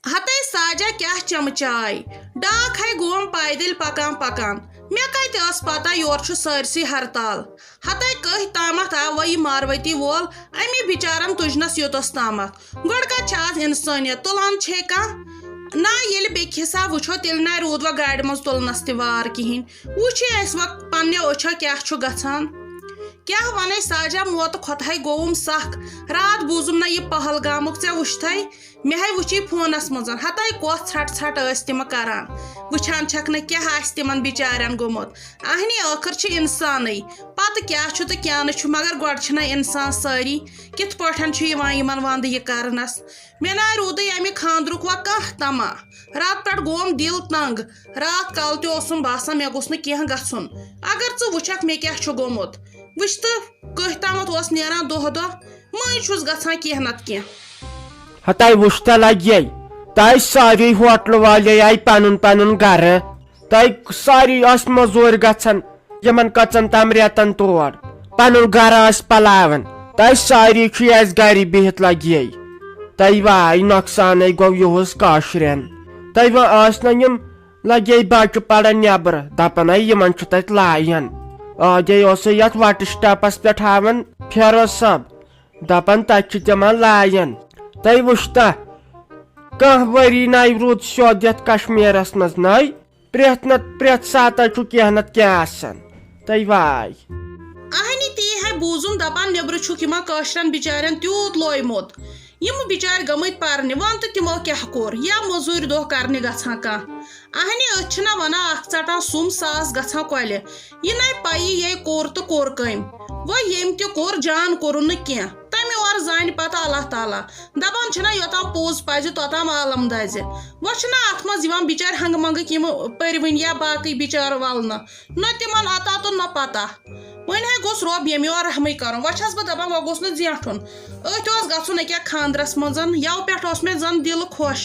ہتے ساجا کیا چمچائی ڈاک ہے گوم پیدل پکان پکان مے کت اس پتہ یور چھ سرسی ہرتال ہتے کہ تامت آو یہ ماروتی وول امی بچارن تجنس یوتس تامت گوڑ کا چھاز انسانیت تلان چھے کا نا یل بیک حساب وچھو تیل نا رود و گاڑی مز تلنس تار کہین وچھے اس وقت پنہ اچھو کیا چھ گژھان کیا ونے ساجا موت کھوتہے گوم سخ رات بوزم نا یہ پہلگامک ژے وچھتھے مے ہے وچھی فونس مزن ہتے کس ژھٹ ژھٹ اس تم کران وچھان چھک نہ کیا آس تمن بچارن گومت اہنی ٲخر چھ انسانے پتہ کیا چھ تو کیا نہ مگر گۄڈٕ چھنا انسان ساری کت پٲٹھۍ چھ یوان یمن ونٛدٕ یہ کرنس مے نا روٗدٕے امہِ خاندرُک وا کانٛہہ تما رات پٮ۪ٹھ گوم دل تنگ رات کال تہِ اوسُم باسان مے گوٚژھ نہٕ کینٛہہ گژھُن اگر ژٕ وٕچھکھ مے کیٛاہ چھُ گوٚمُت وٕچھ تہٕ کٔہۍ تامتھ اوس نیران دۄہ دۄہ مٔنٛزۍ چھُس گژھان کینٛہہ نتہٕ کینٛہہ ہتائی وشتا لگے تائی ساری ہوٹل والے آئی پنن پنن گھر تائی ساری اس مزور گھن یمن کچن تام ریتن تور پنن گھر آس پلاون تائی ساری اس گھر بہت لگے تائی وائی نقصان گو یہس کاشرین تائی و آس نا یم لگے بچہ پڑن نبر دپان یمن تت لائن آجے یت وٹ سٹاپس پہ ہاون فیروز صاحب دپان تت تمن لائن تائی وشتا کھانا وری نئی رود سیود یت کشمیرس مز نئی پریت سات کینٛہہ نتہٕ کینٛہہ آسان تائی واے اہنی تی ہے بوزُن دپان نیبر چھُکھ یِمن کٲشرٮ۪ن بچارٮ۪ن تیوٗت لویمُت یِم بچارِ گٔمٕتۍ پرنہِ وۄنۍ تہٕ تِمو کیٛاہ کوٚر یا موٚزوٗرۍ دۄہ کرنہِ گژھان کانٛہہ اہنی أسۍ چھِنا ونان اکھ ژٹان سُم ساس گژھان کۄلہِ یہِ نَے پَیی یے کوٚر تہٕ کوٚر کٔمۍ وۄنۍ ییٚمۍ تہِ کوٚر جان کوٚرُن نہٕ کینٛہہ تمہِ اور زانہِ پتہٕ اللہ تعالیٰ دپان چھِنا یوٚتام پوٚز پزِ توٚتام عالم دزِ وۄنۍ چھِنا اتھ منٛز یِوان بچارِ ہنگہٕ منگٕکۍ یِم پٔرۍوٕنۍ یا باقٕے بچار ولنہٕ نہ تِمن عطا تہٕ نہ پتہ وۄنۍ ہے گوٚژھ رۄب ییٚمہِ یور رحمٕے کرُن وۄنۍ چھس بہٕ دپان وۄنۍ گوٚژھ نہٕ زیٹھُن أتھۍ اوس گژھُن أکیاہ خاندرس منٛز یوٕ پٮ۪ٹھ اوس مےٚ زن دل خۄش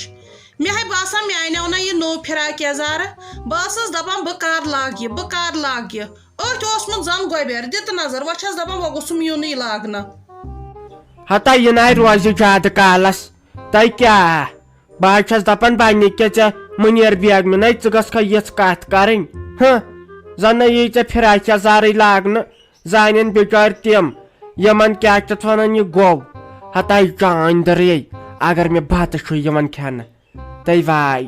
مےٚ ہے باسان مےٚ انیو نا یہِ نوٚو فراق یزارٕ بہٕ ٲسٕس دپان بہٕ کر لاگہٕ یہِ بہٕ کر لاگہٕ یہِ أتھۍ اوسمُت زن گۄبیر دِتہٕ نظر وۄنۍ چھس دپان وۄنۍ گوٚژھُم یُنٕے لاگنہٕ ہتا یہ نئی روز زیادہ کالس تہ کیا بہت چھس دپان بنہ کہ منیر بیگمہ نئی ژٕ گژھکھا یژھ کتھ کرٕنۍ زن نہ یی ژےٚ فراق یزارے لاگنہٕ زانن بچار تم یمن کیا چھ ونان یہ گو ہتا چاند درے اگر مے بتہ چھ یوان کھینہ تہ واے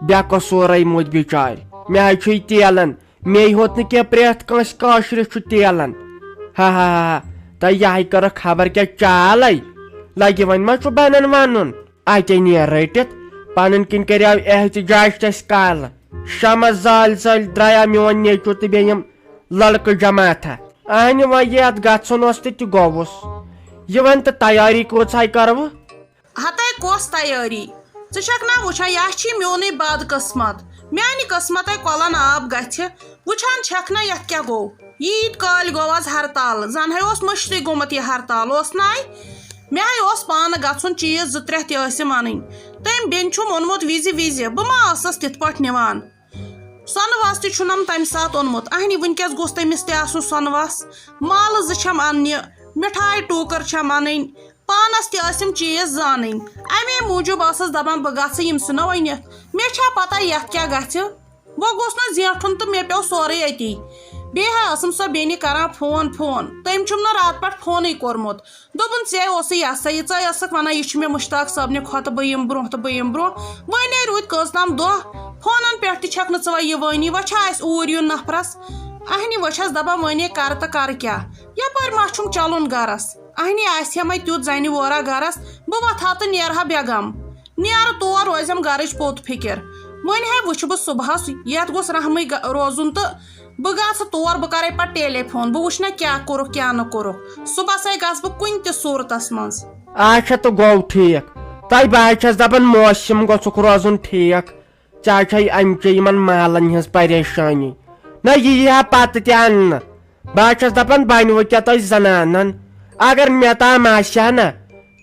بے قصورے موت بچار مے چھ تیلن مے ہوت نہ کی پریت کٲنٛسہِ کٲشرِس چھُ تیلن ہا ہا ہا تہ یہ کٔرٕکھ خبر کیا چالے لگہ وۄنۍ ما چھُ بنان ونُن اتے نیر رٔٹِتھ پنن کن کریو احتجاج تس کالہ شمس زال زال دریا میون نیچو تہ بیٚیہِ یِم لڑکہٕ جماعتھا اہنہِ وۄنۍ یتھ گژھُن اوس تہِ گوٚوُس یہ ون تہ تیاری کۭژاہ کرو ہتے کۄس تیٲری ژٕ چھکھ نا وٕچھان یہ چھی میونٕے بد قسمت میانہِ قسمتے کۄلن آب گژھِ وٕچھان چھکھ نا یتھ کیٛاہ گوٚو ییٖتۍ کٲلۍ گوٚو آز ہرتال زن ہے اوس مٔشتٕے گوٚمُت یہِ ہرتال اوس نا مےٚ ہے اوس پانہٕ گژھُن چیٖز 2-3 تہِ ٲسِم اَنٕنۍ تٔمۍ بیٚنہِ چھُم اوٚنمُت وِزِ بہٕ ما ٲسٕس تِتھ پٲٹھۍ نِوان سۄنہٕ وس تہِ چھُنم تمہِ ساتہٕ اوٚنمُت اہنی وٕنکیٚس گوٚژھ تٔمِس تہِ آسُن سۄنہٕ وس مالہٕ 2 چھم اننہِ مِٹھایہِ ٹوٗکر چھم انٕنۍ پانس تہِ ٲسِم چیٖز 2 انٕنۍ امے موٗجوٗب ٲسٕس دپان بہٕ گژھٕ یِم ژھٕنو أنِتھ مےٚ چھا پتہ یتھ کیٛاہ گژھِ وۄنۍ گوٚژھ نہٕ زیٹھُن تہٕ مےٚ پیوٚو سورُے أتی بیٚیہِ ہے ٲسٕم سۄ بیٚنہِ کران فون تٔمۍ چھُم نہٕ راتہٕ پٮ۪ٹھ فونٕے کوٚرمُت دوٚپُن ژےٚ اوسُے یہِ ہسا یہِ ژٕ ٲسٕکھ ونان یہِ چھُ مےٚ مُشتاق صٲبنہِ کھۄتہٕ بہٕ یِمہٕ برونٛہہ تہٕ بہٕ یِمہٕ برونٛہہ وۄنۍ ہے روٗدۍ کٔژتام دۄہ فونن پٮ۪ٹھ تہِ چھکھ نہٕ ژٕ وۄنۍ یِوٲنی وۄنۍ چھا اَسہِ اوٗرۍ یُن نفرس اہنی وۄنۍ چھس دپان وۄنۍ کر تہٕ کر کیٛاہ یپٲرۍ ما چھُم چلُن گرس اہنی آسہِ ہا تیُتھ زنہِ وورا گرس بہٕ وۄتھٕ ہا تہٕ نیرٕ ہا بیگم نیرٕ تور روزٮ۪م گرٕچ پوٚت فِکر وۄنۍ ہے وٕچھٕ بہٕ صبحس یتھ گوٚژھ رحمٕے روزُن تہٕ بہٕ گژھٕ تور بہٕ کرے پتہٕ ٹیلی فون بہٕ وٕچھٕ نا کیٛاہ کوٚرُکھ کیٛاہ نہٕ کوٚرُکھ صبحسے گژھٕ بہٕ کُنہِ تہِ صوٗرتس منٛز اچھا تو گوٚو ٹھیٖک تۄہہِ بہٕ چھس دپان موسم گوٚژھُکھ روزُن ٹھیٖک ژےٚ چھے امچہِ یِمن مالن ہٕنٛز پریشٲنی نہ یہِ یی ہا پتہٕ تہِ اننہٕ بہٕ چھس دپان بنوٕ کیٛاہ تۄہہِ زنانن اگر مےٚ تام آسہِ ہا نا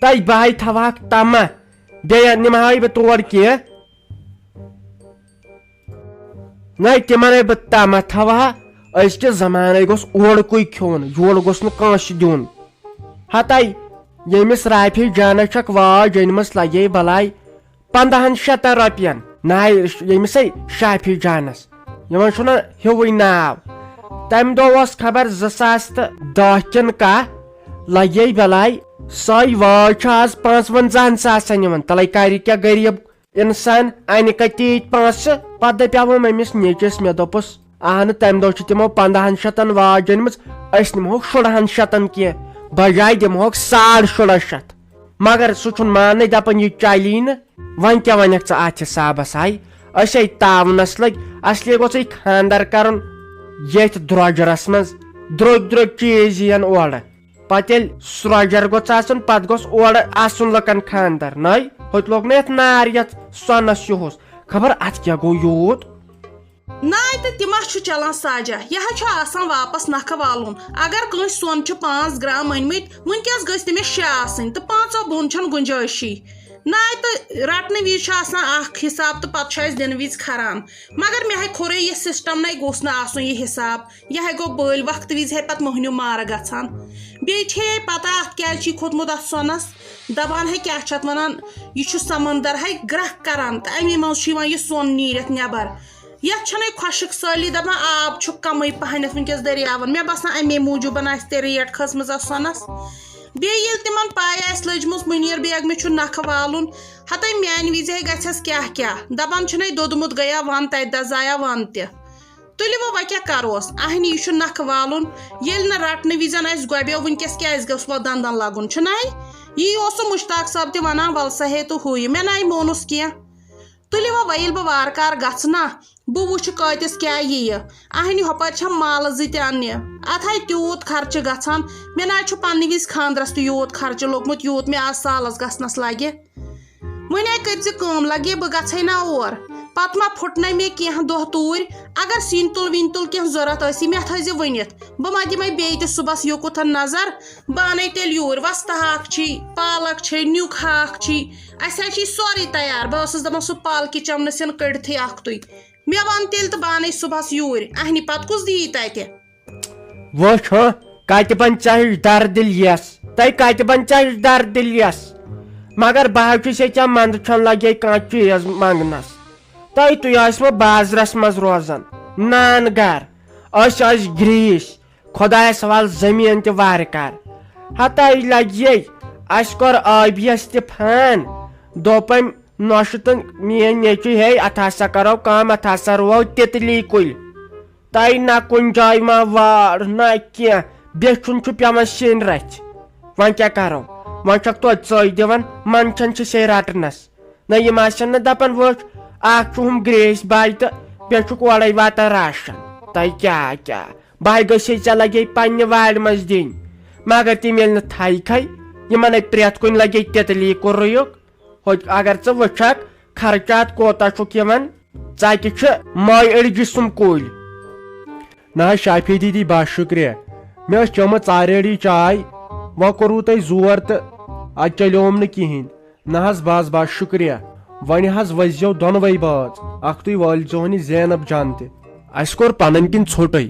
تۄہہِ بہے تھاوہاکھ تما بیٚیہِ نِمہاے بہٕ تور کینٛہہ نہ تِمنے بہٕ تما تھاوہا أزکہِ زمانے گوٚژھ اورکُے کھیوٚن یورٕ گوٚژھ نہٕ کٲنٛسہِ دیُن ہتے ییٚمِس رافی جانس چھکھ واج أنمٕژ لگے بلاے 1500 رۄپین ناے ییٚمِس شافی جانس یِمن چھُنہٕ ہیوٕے ناو تمہِ دۄہ اوس خبر 2010 کِنہٕ کاہ لگے بلاے سۄے واج چھِ آز 55 ساسن یِوان تلے کرِ کیٛاہ غریٖب انسان انہِ کتہِ تیٖتۍ پونٛسہٕ پتہٕ دپیاوُم أمِس نیٚچِس مےٚ دوٚپُس اہنہٕ تمہِ دۄہ چھِ تِمو 1500 واج أنمٕژ أسۍ نِمہوکھ 1600 کینٛہہ بجاے دِمہوکھ 1650 مگر سُہ چھُنہٕ ماننٕے دپان یہِ چلی نہٕ وۄنۍ کیٛاہ ونکھ ژٕ اتھ حسابس آیہِ أسۍ ہے تاونس لٔگۍ اصلی گوٚژھے خانٛدر کرُن ییٚتھۍ درٛوجرس منٛز درٛوٚگۍ درٛوٚگۍ چیٖز یِین اورٕ پتہٕ ییٚلہِ سرٛوجر گوٚژھ آسُن پتہٕ گوٚژھ اورٕ آسُن لُکن خانٛدر نٔے ہوٚتہِ لوگ نہٕ یتھ نار یتھ سۄنس یِہُس خبر اتھ کیٛاہ گوٚو یوٗت ناے تہٕ تِما چھُ چلان ساجا یہِ حظ چھُ آسان واپس نکھٕ والُن اگر کٲنٛسہِ سۄن چھُ 5 گرام أنمٕتۍ وٕنکیٚس گٔژھۍ تٔمِس 6 آسٕنۍ تہٕ 5 بۄن چھنہٕ گُنجٲیشی ناے تہٕ رٹنہٕ وِزِ چھُ آسان اکھ حساب تہٕ پتہٕ چھُ اسہِ دِنہٕ وِزِ کھران مگر مےٚ ہے کھوٚرے یہِ سسٹم نَے گوٚژھ نہٕ آسُن یہِ حساب یہِ ہے گوٚو بٔلۍ وقتہٕ وِزِ ہے پتہٕ مٔہنیوٗ مارٕ گژھان بیٚیہِ چھے پتہ اتھ کیٛازِ چھُے کھوٚتمُت اتھ سۄنس دپان ہے کیٛاہ چھِ اتھ ونان یہِ چھُ سمندر ہے گرٛکھ کران تہٕ امی منٛز چھُ یِوان یہِ سۄن نیٖرِتھ نٮ۪بر یتھ چھنہٕ خۄشک سٲلی دپان آب چھُ کمٕے پہنتھ ونکیٚس دٔریاون مےٚ باسان امی موٗجوٗبن آسہِ تہِ ریٹ کھٔژمٕژ اتھ سۄنس بیٚیہِ ییٚلہِ تِمن پاے آسہِ لٔجمٕژ مُنیٖر بیگمہِ چھُ نکھٕ والُن ہتے میانہِ وِزِ ہے گژھٮ۪س کیٛاہ کیٛاہ دپان چھُنَے دوٚدمُت گٔیا ون تتہِ دزایا ون تہِ تُلِو وۄنۍ کیٛاہ کروس اہنہِ یہِ چھُ نکھٕ والُن ییٚلہِ نہٕ رٹنہٕ وِزٮ۪ن اسہِ گۄبیو ونکیٚس کیٛازِ گوٚژھ وۄنۍ دنٛدن لگُن چھُنَے یی اوس مُشتاق صٲب تہِ ونان ول سا ہے تہٕ ہُہ یہِ مےٚ نَے مونُس کینٛہہ تُلِو وۄنۍ ییٚلہِ بہٕ وارٕ کارٕ گژھٕ نا بہٕ وٕچھٕ کۭتِس کیٛاہ یِیہِ اہنہِ ہۄپٲرۍ چھم مالہٕ 2 تہِ اننہِ اتھ ہے تیوٗت خرچہٕ گژھان مےٚ نہ چھُ پننہِ وِزِ خانٛدرس تہِ یوٗت خرچہٕ لوٚگمُت یوٗت مےٚ آز سالس گژھنس لگہِ وۄنۍ ہے کٔرۍ زِ کٲم لگے بہٕ گژھے نا اور پتہٕ ما پھُٹنَے مےٚ کینٛہہ دۄہ توٗرۍ اگر سِنۍ تُل وِنۍ تُل کینٛہہ ضوٚرتھ ٲسی مےٚ تھٲیزِ ؤنِتھ بہٕ ما دِمے بیٚیہِ تہِ صُبحس یوٚکُتھن نظر بہٕ اَنَے تیٚلہِ یوٗرۍ وۄستہٕ ہاکھ چھی پالک چھے نیُک ہاکھ چھی اَسہِ حظ چھی سورُے تیار بہٕ ٲسٕس دپان سُہ پالکہِ چمنہٕ سِنہٕ کٔڑتھٕے اکھ تُہۍ مےٚ وَن تیٚلہِ تہٕ بہٕ اَنَے صُبحس یوٗرۍ اہنہِ پتہٕ کُس دِیی تتہِ وٕچھ ہُہ کتہِ بن ژےٚ دردِل یس تۄہہِ کتہِ بن ژےٚ دردِل یس مگر بہٕ حظ چھُس ییٚکیٛاہ منٛدٕ چھُنہٕ لگے کانٛہہ چیٖز منٛگنس تُہۍ ٲسوٕ بازرس منٛز روزان نان گر أسۍ ٲسۍ گریٖس خۄدایس حوال زٔمیٖن تہِ وارٕ کار ہتاے لگے اسہِ کوٚر ٲبیس تہِ فان دوٚپم نۄشہِ تہٕ میٲنۍ نیٚچوۍ ہے اتھ ہسا کرو کٲم اتھ ہسا رُوو تِتلی کُلۍ تۄہہِ نہ کُنہِ جایہِ ما وار نہ کینٛہہ بیچھُن چھُ پیوان سِنۍ رژھِ وۄنۍ کیٛاہ کرو وۄنۍ چھکھ توتہِ ژٔے دِوان منٛچھان چھِ سے رٹنس نہ یِم آسن نہٕ دپان وٕچھ اکھ چھُ ہُم گریٖس باے تہٕ بیٚیہِ چھُکھ اورے واتان راشن تۄہہِ کیٛاہ باے گٔژھے ژےٚ لگے پننہِ وارِ منٛز دِنۍ مگر تِم ییٚلہِ نہٕ تھایکھے یِمن ہے پرٛٮ۪تھ کُنہِ لگے تِتلی کُرُیُک ہوٚتہِ اگر ژٕ وٕچھکھ خرچات کوتاہ چھُکھ یِوان ژکہِ چھِ مٲے أڑۍ جسم کُلۍ نہ حظ شافی دیدی بس شُکریہ مےٚ ٲس چٲمٕژ ژاریڈی چاے وۄنۍ کوٚروٕ تۄہہِ زور تہٕ اتہِ چلیوم نہٕ کِہینۍ نہ حظ بس شُکریہ وۄنۍ حظ ؤسۍزیو دۄنوے بٲژ اکھ تُہۍ وٲلۍزِہون یہِ زینب جان تہِ اسہِ کوٚر پنٕنۍ کِنۍ ژھوٚٹُے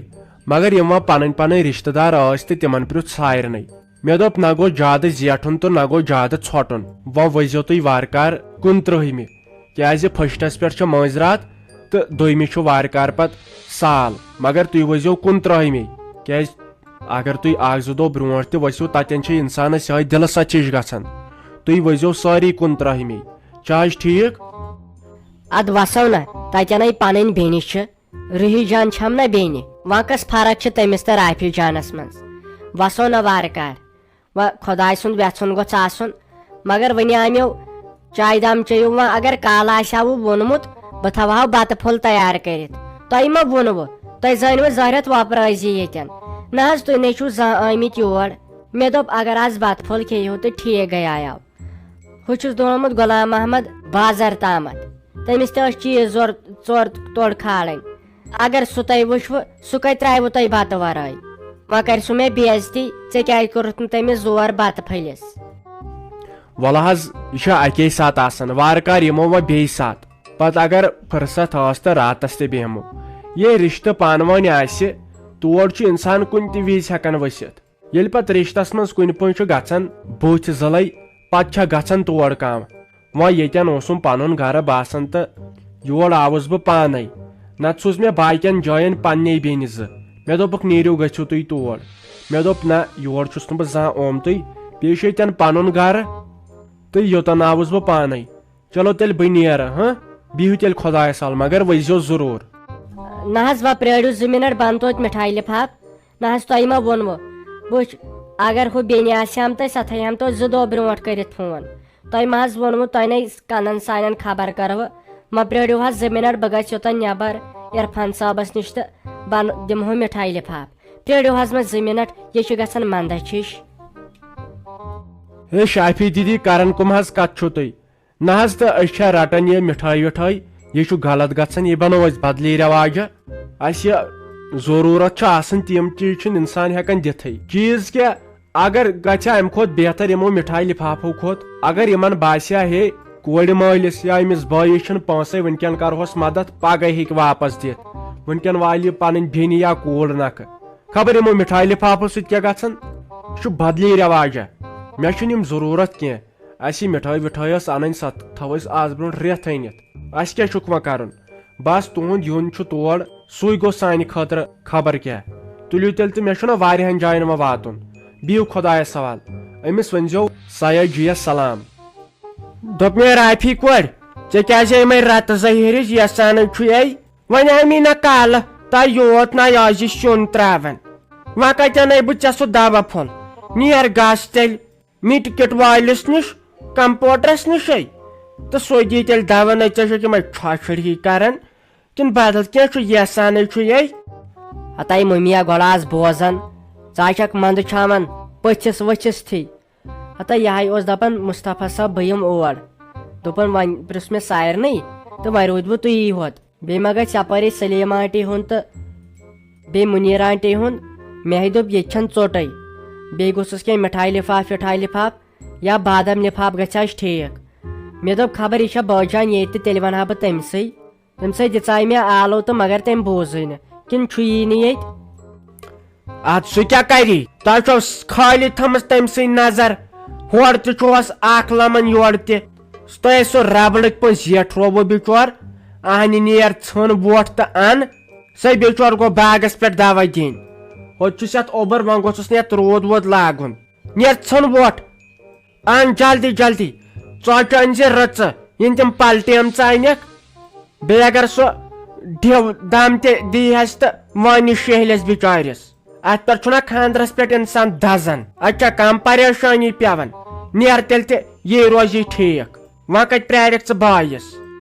مگر یِم وۄنۍ پنٕنۍ رشتہٕ دار ٲسۍ تہٕ تِمن پرٛژھ سارنٕے مےٚ دوٚپ نہ گوٚو زیادٕ زیٹھُن تہٕ نہ گوٚو زیادٕ ژھۄٹُن وۄنۍ ؤسۍزیو تُہۍ وارٕ کار 29مہِ کیٛازِ فٔسٹس پٮ۪ٹھ چھِ مٲنٛزرات تہٕ دوٚیمہِ چھُ وارٕ کار پتہٕ سال مگر تُہۍ ؤسۍزیو 29مہِ کیٛازِ اگر تُہۍ 1-2 دۄہ برونٛٹھ تہِ ؤسِو تتٮ۪ن چھِ انسانس یہے دِلہٕ سچِش گژھان تُہۍ ؤسۍزیو سٲری 29مہِ چھا حظ ٹھیٖک اد وسو نا تتٮ۪نٕے پنٕنۍ بیٚنہِ چھِ رُہی جان چھم نا بیٚنہِ وۄنۍ کۄس فرق چھِ تٔمِس تہٕ رافی جانس منٛز وسو نا وارٕ کار وۄنۍ خۄداے سُنٛد ویژھُن گوٚژھ آسُن مگر وۄنۍ آمیو چایہِ دام چیٚیِو وۄنۍ اگر کالہٕ آسہاوٕ ووٚنمُت بہٕ تھاوہو بتہٕ پھوٚل تیار کٔرِتھ تۄہہِ ما ووٚنوٕ تۄہہِ زٲنوٕ زٲہرت وۄپرٲیزِ ییٚتٮ۪ن نہ حظ تُہۍ نَے چھُو زانٛہہ آمٕتۍ یور مےٚ دوٚپ اگر آز بتہٕ پھوٚل کھیٚیِو تہٕ ٹھیٖک گٔیایو ہُہ چھُس دوٚنمُت غلام محمد بازر تامتھ تٔمِس تہِ ٲسۍ چیٖز ژور تورٕ کھالٕنۍ اگر سُہ تۄہہِ وٕچھوٕ سُہ کتہِ ترٛاوٕ تۄہہِ بتہٕ ورٲے وۄنۍ کرِ سُہ مےٚ بے عزتی ژےٚ کیٛازِ کوٚرُتھ نہٕ تٔمِس زور بتہٕ پھٔلِس وَلہٕ حظ یہِ چھُ اَکے ساتہٕ آسان وارٕ کار یِمو وۄنۍ بیٚیہِ ساتہٕ پتہٕ اگر فٕرست ٲس تہٕ راتس تہِ بیٚہمو ییٚلہِ رشتہٕ پانہٕ ؤنۍ آسہِ تور چھُ انسان کُنہِ تہِ وِزِ ہٮ۪کان ؤسِتھ ییٚلہِ پتہٕ رشتس منٛز کُنہِ پٲٹھۍ چھُ گژھان بُتھِ زٕلے پتہٕ چھےٚ گژھان تور کام وۄنۍ ییٚتٮ۪ن اوسُم پنُن گرٕ باسان تہٕ یور آوُس بہٕ پانے نتہٕ سوٗز مےٚ باقین جاین پننے بیٚنہِ زٕ مےٚ دوٚپُکھ نیٖرِو گٔژھِو تُہۍ تور مےٚ دوٚپ نہ یور چھُس نہٕ بہٕ زانٛہہ آمتُے بیٚیہِ چھُ ییٚتٮ۪ن پنُن گرٕ تہٕ یوٚتن آوُس بہٕ پانے چلو تیٚلہِ بہٕ نیرٕ ہاں بِہِو تیٚلہِ خۄدایس حوال مگر ؤسۍزیو ضروٗر نہ حظ وۄنۍ پرٛٲرِو 2 مِنٹ بہٕ انہٕ توتہِ مِٹھایہِ لِفاف نہ حظ تۄہہِ ما ووٚنوٕ وٕچھ اگر ہُہ بیٚنہِ آسہِ ہم تہٕ سۄ تھایہِ ہم توتہِ 2 دۄہ برونٛٹھ کٔرِتھ فون تۄہہِ ما حظ ووٚنوٕ تۄہہِ نے کنن سانٮ۪ن خبر کرو وۄنۍ پرٛٲرِو حظ 2 مِنٹ بہٕ گژھٕ یوٚتن نٮ۪بر عرفان صٲبس نِش تہٕ بہٕ دِمہو مِٹھایہِ لِفاف پرٛٲرِو حظ وۄنۍ 2 مِنٹ یہِ چھُ گژھان منٛدچھ ہِش ہے شافی دیدی کران کُم حظ کتھ چھُو تُہۍ نہ حظ تہٕ أسۍ چھا رٹان یہِ مِٹھٲے وِٹھٲے یہِ چھُ غلط گژھان یہِ بنوو أسۍ بدلی رواجہ اسہِ ضروٗرت چھُ آسان تِم چیٖز چھُنہٕ انسان ہٮ۪کان دِتھٕے چیٖز کیٛاہ اگر گژھِ ہا امہِ کھۄتہٕ بہتر یِمو مِٹھایہِ لِفافو کھۄتہٕ اگر یِمن باسہِ ہا ہے کورِ مٲلِس یا أمِس بٲیِس چھِنہٕ پونٛسے وٕنکٮ۪ن کرہوس مدد پگہہ ہیٚکہِ واپس دِتھ وٕنکٮ۪ن والہِ یہِ پنٕنۍ بیٚنہِ یا کوٗر نکھٕ خبر یِمو مِٹھایہِ لِفافو سۭتۍ کیٛاہ گژھان یہِ چھُ بدلی رواجہ مےٚ چھُنہٕ یِم ضروٗرت کینٛہہ اسہِ یہِ مِٹھٲے وِٹھٲے ٲس انٕنۍ سۄ تھٲو أسۍ آز برونٛٹھ رٮ۪تھ أنِتھ اسہِ کیٛاہ چھُکھ وۄنۍ کرُن بس تُہُنٛد یُن چھُ تور سُے گوٚو سانہِ خٲطرٕ خبر کیٛاہ تُلِو تیٚلہِ تہٕ مےٚ چھُنہ واریاہن جاین وۄنۍ واتُن بِہِو خۄدایس حوال أمِس ؤنۍزیو سیاح جِیس سلام دوٚپ مےٚ رافی کورِ ژےٚ کیٛازِ یِمے رتہٕ زٔہِرِچ یژھان چھُے وۄنۍ آمے نہ کالہٕ تۄہہِ یوت نہ آز یہِ سیُن ترٛاوان وۄنۍ کتہِ انے بہٕ ژےٚ سُہ دوا پھوٚل نیر گژھ تیٚلہِ مِٹ کِٹ وٲلِس نِش کمپوٹرس نِشے تہٕ سُہ دی تیٚلہِ دوا نہ ژےٚ چھُکھ یِمے ٹھۄشر ہی کران کِنہٕ بدل کینٛہہ چھُ یژھانے چھُے ہتاے مٔمیا گۄڈٕ آس بوزان ژٕ چھکھ منٛدٕ چھاوان پٔژھِس ؤژھِس تھی ہتاے یِہے اوس دپان مُصطفیٰ صٲب بہٕ یِمہٕ اور دوٚپُن وۄنۍ پرٛژھ مےٚ سارنٕے تہٕ وۄنۍ روٗد بہٕ تُیی ہوت بیٚیہِ ما گژھِ یپٲری سلیٖم آنٹی ہُنٛد تہٕ بیٚیہِ مُنیٖر آنٹی ہُنٛد مےٚ ہے دوٚپ ییٚتہِ چھنہٕ ژوٚٹے بیٚیہِ گوٚژھُس کینٛہہ مِٹھایہِ لِفاف وِٹھایہِ لِفاف یا بادام لِفاف گژھِ ہاش ٹھیٖک مےٚ دوٚپ خبر یہِ چھا بٲجان ییٚتہِ تہٕ تیٚلہِ ونہٕ ہا بہٕ تٔمسٕے دِژاے مےٚ آلو تہٕ مگر تٔمۍ بوٗزٕے نہٕ کِنہٕ چھُیی نہٕ ییٚتہِ اتھ سُہ کیٛاہ کری تۄہہِ چھو خٲلی تھٲمٕژ تٔمۍ سٕنٛز نظر ہورٕ تہِ چھُہس اکھ لمان یورٕ تہِ تۄہہِ سُہ ربڑٕکۍ پٲٹھۍ زیٹھرووٕ بِچور اہنہِ نیر ژھٕن ووٹ تہٕ ان سُہ بِچور گوٚو باغس پٮ۪ٹھ دوا دِنۍ ہوٚتہِ چھُس یتھ اوبر وۄنۍ گوٚژھُس نہٕ یتھ روٗد ووٗد لاگُن نیر ژھٕن ووٹ ان جلدی جلدی ژۄچہِ أنۍ زِ رٕژٕ یِنہٕ تِم پلٹیمژٕ انکھ بیٚیہِ اگر سُہ ڈِو دم تہِ دیٖہس تہٕ وٲنہِ شہلِس بِچٲرِس اتھ پٮ۪ٹھ چھُنہ خاندرس پٮ۪ٹھ انسان دزان اتہِ چھا کم پریشٲنی پیوان نیر تیٚلہِ تہِ یی روزی ٹھیٖک وۄنۍ کتہِ پرارکھ ژٕ بٲیِس